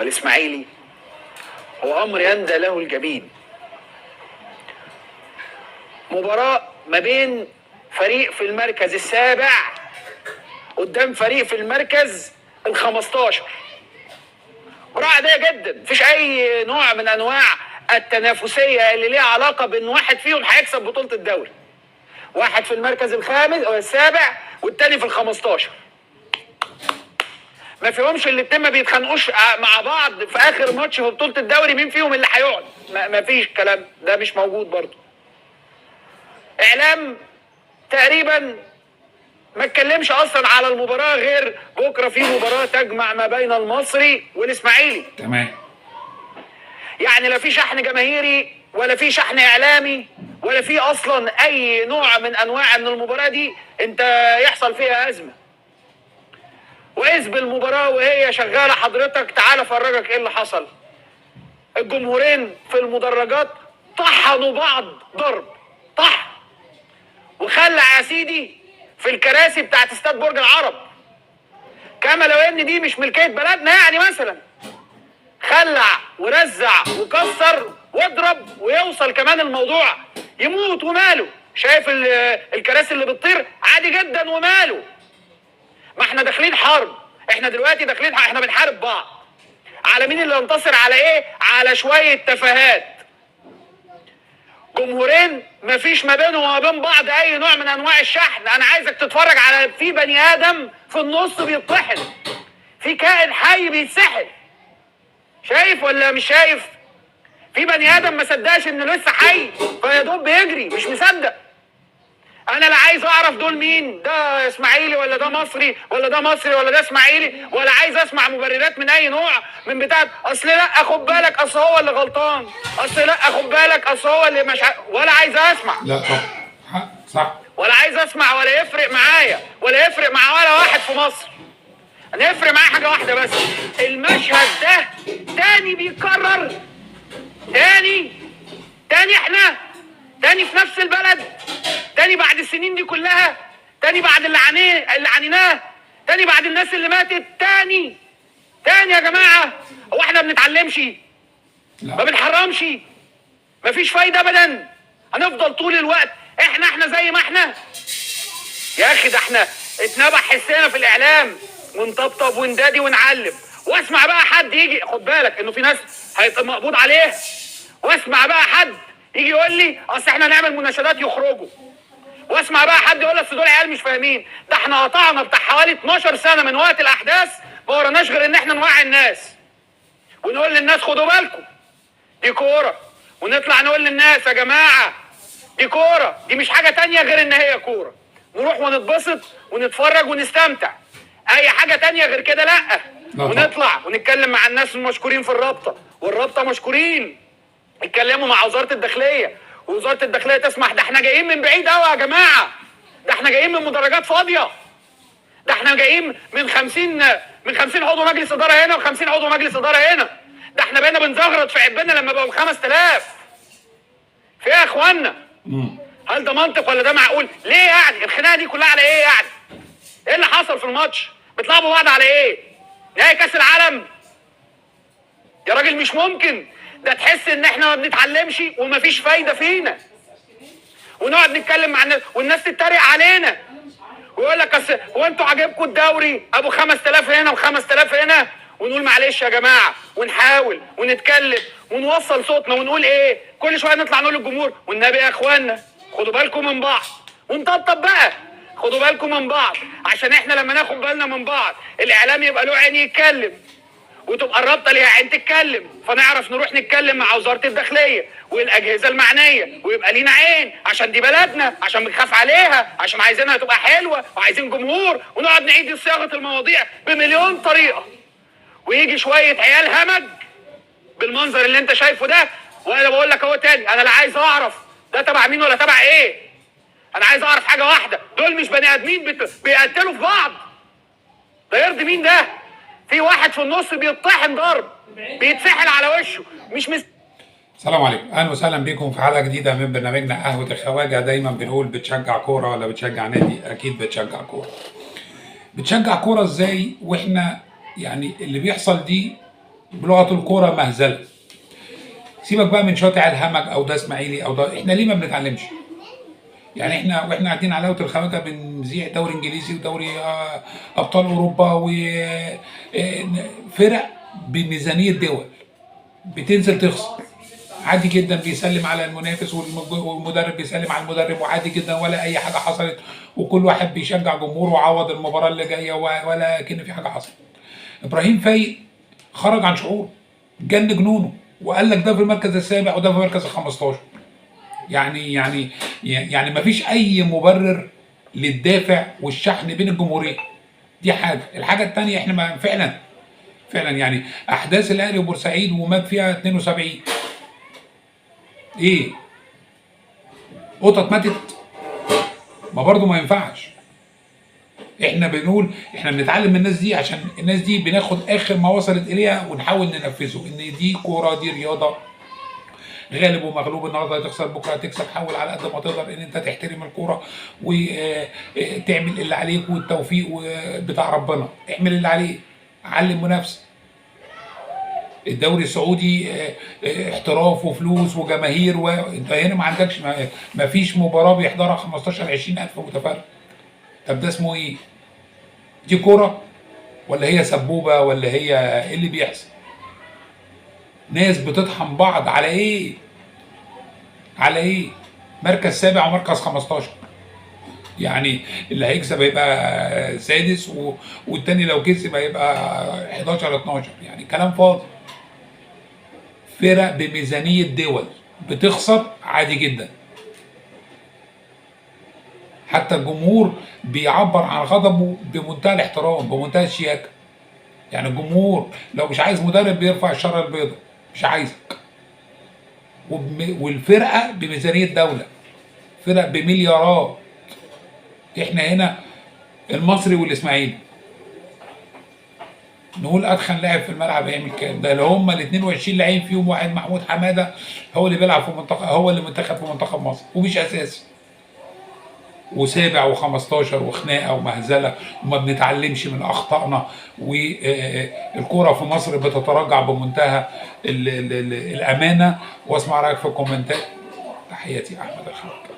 والاسماعيلي هو امر يندى له الجبين. مباراة ما بين فريق في المركز السابع قدام فريق في المركز ال15. مباراة عادية جدا، مفيش اي نوع من انواع التنافسية اللي ليها علاقة بان واحد فيهم هيكسب بطولة الدوري. واحد في المركز الخامس او السابع والتاني في ال15. ما فيهمش الاتنين، ما بيتخانقوش مع بعض في اخر ماتش في بطولة الدوري مين فيهم اللي هيقعد. ما فيش الكلام ده، مش موجود برضه. اعلام تقريبا ما اتكلمش اصلا على المباراة غير بكرة في مباراة تجمع ما بين المصري والاسماعيلي. تمام. يعني لا في شحن جماهيري ولا في شحن اعلامي ولا في اصلا اي نوع من انواع ان المباراة دي انت يحصل فيها ازمة. واذ بالمباراة وهي شغالة حضرتك تعال افرجك ايه اللي حصل. الجمهورين في المدرجات طحنوا بعض ضرب طحن، وخلع يا سيدي في الكراسي بتاعت استاد برج العرب، كما لو ان دي مش ملكية بلدنا يعني. مثلا خلع ورزع وكسر واضرب، ويوصل كمان الموضوع يموت وماله. شايف الكراسي اللي بتطير عادي جدا وماله. ما احنا داخلين حرب، احنا دلوقتي داخلين، احنا بنحارب بعض على مين اللي ينتصر على ايه؟ على شوية تفاهات. جمهورين مفيش ما بينهم وما بين بعض اي نوع من انواع الشحن. انا عايزك تتفرج على في بني ادم في النص بيطحن، في كائن حي بيتسحل. شايف ولا مش شايف؟ في بني ادم ما صدقش انه لسه حي فيا دوب بيجري، مش مصدق. انا لا عايز اعرف دول مين، ده اسماعيلي ولا ده مصري ولا ده مصري ولا ده اسماعيلي، ولا عايز اسمع مبررات من اي نوع من بتاعت اصل لا خد بالك اصل هو اللي غلطان، اصل لا خد بالك اصل هو اللي مش ولا عايز اسمع. لا طبعا صح. ولا عايز اسمع ولا يفرق معايا ولا يفرق مع ولا واحد في مصر. انا يفرق معايا حاجه واحده بس، المشهد ده تاني بيتكرر، تاني احنا تاني في نفس البلد، تاني بعد السنين دي كلها، تاني بعد اللي عنيناه، تاني بعد الناس اللي ماتت، تاني يا جماعه. هو احنا ما بنتعلمش؟ ما بنحرمش؟ مفيش فايده ابدا؟ هنفضل طول الوقت احنا زي ما احنا؟ يا اخي ده احنا اتنبح حسنا في الاعلام ونطبطب وندادي ونعلم، واسمع بقى حد يجي، خد بالك انه في ناس هيبقى مقبوض عليه، واسمع بقى حد يجي يقول لي اصل احنا نعمل مناشدات يخرجوا، واسمع بقى حد يقول اصل دول عيال مش فاهمين. ده احنا قطعنا بتاع حوالي 12 سنه من وقت الاحداث ما وراناش غير ان احنا نوعي الناس ونقول للناس خدوا بالكم دي كوره، ونطلع نقول للناس يا جماعه دي كوره، دي مش حاجه تانية غير ان هي كوره، نروح ونتبسط ونتفرج ونستمتع. اي حاجه تانية غير كده لا. ونطلع ونتكلم مع الناس المشكورين في الرابطه، والرابطه مشكورين اتكلموا مع وزاره الداخليه، ووزاره الداخليه تسمح. ده احنا جايين من بعيد قوي يا جماعه، ده احنا جايين من مدرجات فاضيه، ده احنا جايين من 50 عضو مجلس اداره هنا و50 عضو مجلس اداره هنا، ده احنا بقينا بنزغرط في عبنا لما بقوا 5000. في ايه يا اخوانا؟ هل ده منطق ولا ده معقول؟ ليه يعني الخناقه دي كلها على ايه يعني؟ ايه اللي حصل في الماتش؟ بتلعبوا بعض على ايه؟ نهائي كاس العالم؟ يا راجل مش ممكن. ده تحس ان احنا ما بنتعلمش ومفيش فايده فينا، ونقعد نتكلم مع الناس والناس تتريق علينا ويقول لك اصل هو انتوا عاجبكم الدوري ابو 5000 هنا و5000 هنا، ونقول معلش يا جماعه ونحاول ونتكلم ونوصل صوتنا ونقول ايه. كل شويه نطلع نقول للجمهور والنبي يا اخوانا خدوا بالكم من بعض، ونطبطب بقى خدوا بالكم من بعض، عشان احنا لما ناخد بالنا من بعض الاعلام يبقى له عين يتكلم، وتبقى الرابطه ليها عين تتكلم، فنعرف نروح نتكلم مع وزاره الداخليه والاجهزه المعنيه، ويبقى لينا عين عشان دي بلدنا، عشان بنخاف عليها، عشان عايزينها تبقى حلوه وعايزين جمهور، ونقعد نعيد صياغه المواضيع بمليون طريقه. ويجي شويه عيال همج بالمنظر اللي انت شايفه ده، وانا بقول لك اهو تاني، انا لا عايز اعرف ده تبع مين ولا تبع ايه. انا عايز اعرف حاجه واحده، دول مش بني ادمين بيقتلوا في بعض. ده يرضي مين ده؟ في واحد في النص بيطحن ضرب بيتسحل على وشه السلام عليكم، اهلا وسهلا بكم في حلقه جديده من برنامجنا قهوه الخواجه. دايما بنقول بتشجع كوره ولا بتشجع نادي؟ اكيد بتشجع كوره. بتشجع كوره ازاي واحنا يعني اللي بيحصل دي بلغه الكوره مهزله. سيبك بقى من شويه عيال همج او ده اسماعيلي او ده، احنا ليه ما بنتعلمش؟ يعني احنا واحنا قاعدين على قهوه الخواجه بنذيع دوري انجليزي ودوري ابطال اوروبا وفرق بميزانيه دول بتنزل تخسر عادي جدا، بيسلم على المنافس والمدرب بيسلم على المدرب وعادي جدا ولا اي حاجه حصلت، وكل واحد بيشجع جمهوره وعوض المباراه اللي جايه ولا كأن في حاجه حصلت. ابراهيم فايق خرج عن شعوره، جن جنونه وقال لك ده في المركز السابع وده في المركز ال 15. يعني ما فيش اي مبرر للدافع والشحن بين الجمهورين. دي حاجه. الحاجه الثانيه احنا ما فعلا يعني احداث الاهلي وبورسعيد ومات فيها 72 ايه؟ قطط ماتت؟ ما برضو ما ينفعش. احنا بنقول احنا بنتعلم من الناس دي عشان الناس دي بناخد اخر ما وصلت اليها ونحاول ننفذه، ان دي كوره، دي رياضه، غالب ومغلوب، النهارده هتخسر بكره هتكسب. حاول على قد ما تقدر ان انت تحترم الكوره وتعمل اللي عليك، والتوفيق بتاع ربنا. اعمل اللي عليك، علم منافسه. الدوري السعودي احتراف وفلوس وجماهير، وانت هنا ما عندكش، ما فيش مباراه بيحضرها 15 20 الف متفرج. طب ده اسمه ايه؟ دي كوره ولا هي سبوبه ولا هي ايه اللي بيحصل؟ ناس بتطحن بعض على ايه؟ على ايه؟ مركز سابع ومركز 15. يعني اللي هيكسب هيبقى سادس والتاني لو كسب هيبقى 11 12. يعني كلام فاضي. فرق بميزانيه دول بتخسر عادي جدا. حتى الجمهور بيعبر عن غضبه بمنتهى الاحترام، بمنتهى الشياكه. يعني الجمهور لو مش عايز مدرب بيرفع الشاره البيضاء، مش عايزك. والفرقه بميزانيه دوله، فرق بمليارات. احنا هنا المصري والاسماعيلي نقول ادخن لاعب في الملعب هيعمل كام؟ ده اللي هم ال 22 لعيب فيهم واحد محمود حماده هو اللي بيلعب في منتخب، هو اللي منتخب في منتخب مصر ومش اساسي، وسابع و15 وخناقه ومهزله وما بنتعلمش من اخطائنا. والكوره في مصر بتتراجع بمنتهى الامانه. واسمع رايك في الكومنتات. تحياتي احمد الخواجة.